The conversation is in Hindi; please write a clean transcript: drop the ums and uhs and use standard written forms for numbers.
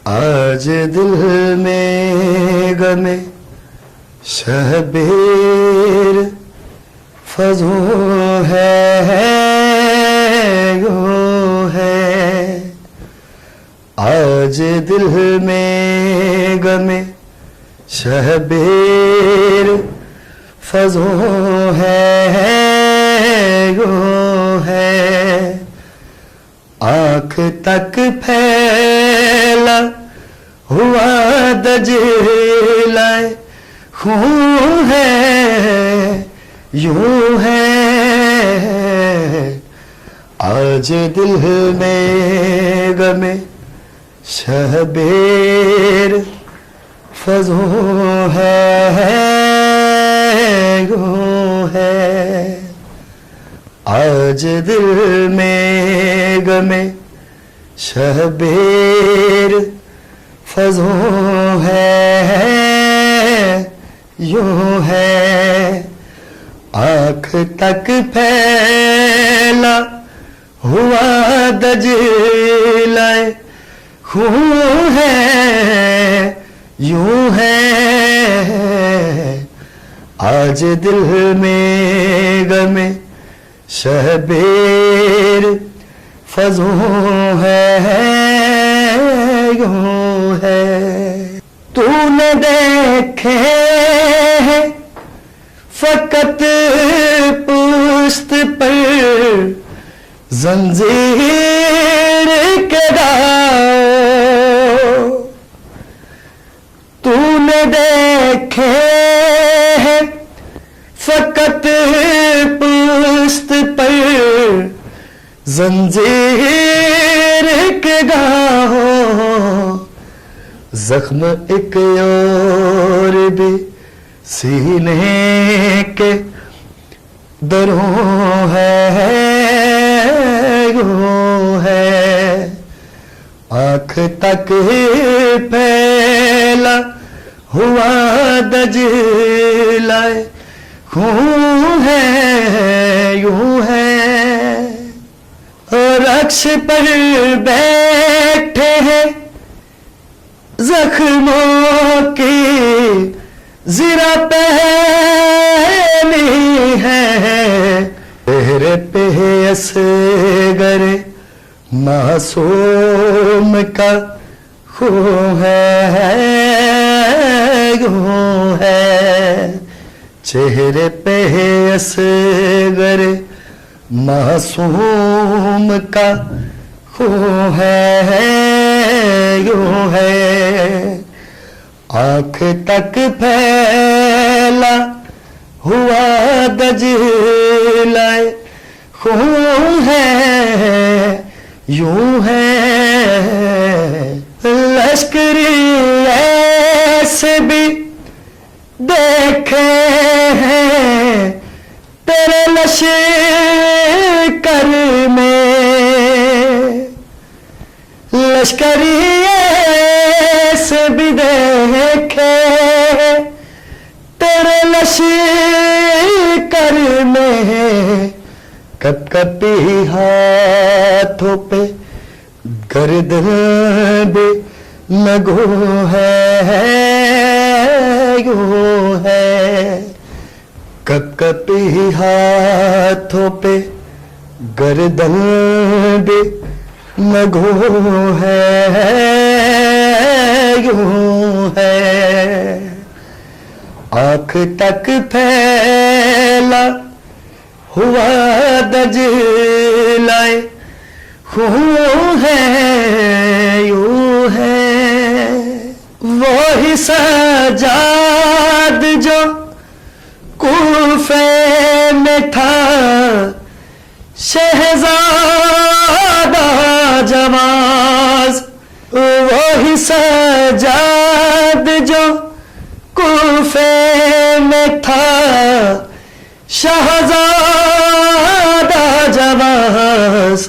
आज दिल में गमे शहबेर फजूं है यूं है। आज दिल में गमे शहबेर फजूं है यूं है। आँख तक फैला हुआ दजिलाए खून है यूं है। आज दिल में गमे शहबेर फजूं है यूं है। आज दिल में गमे शहबेर फजूं है यूं है। आँख तक फैला हुआ दजिलाए खून है यूं है। आज दिल में गमे शहबेर फजूं है यूं है। तूने देखे फकत पुश्त पर जंजीर के दाव। तूने देखे फकत पुश्त पर जंजीर के घाव। जख्म एक और भी सीने के दरों है यूं है। आँख तक फैला हुआ दजिलाए खून है यूं है। रक्ष पर बैठे हैं जख्मों की ज़रा पहनी है। तेरे पे असगर मासूम का खून है यूं है। चेहरे पे असगर मासूम का खून है यूं है। आँख तक फैला हुआ दजिलाए खून है यूं है। लश्करी ऐसे भी देखे हैं तेरे लश्कर में। लश्करी ऐसे भी देखे तेरे लश्कर में। कपकपी हाथों पे गर्दन भी लगो है यूं है। कपकपी हाथों पे गर्दन भी लगो है यूं है। आँख तक फैला हुआ दजिलाए खून है यूं है। वो ही सजाद जो कूफे में था शहजादा जवाज। वो ही सजाद जो कूफे में था शहजादा जवाज।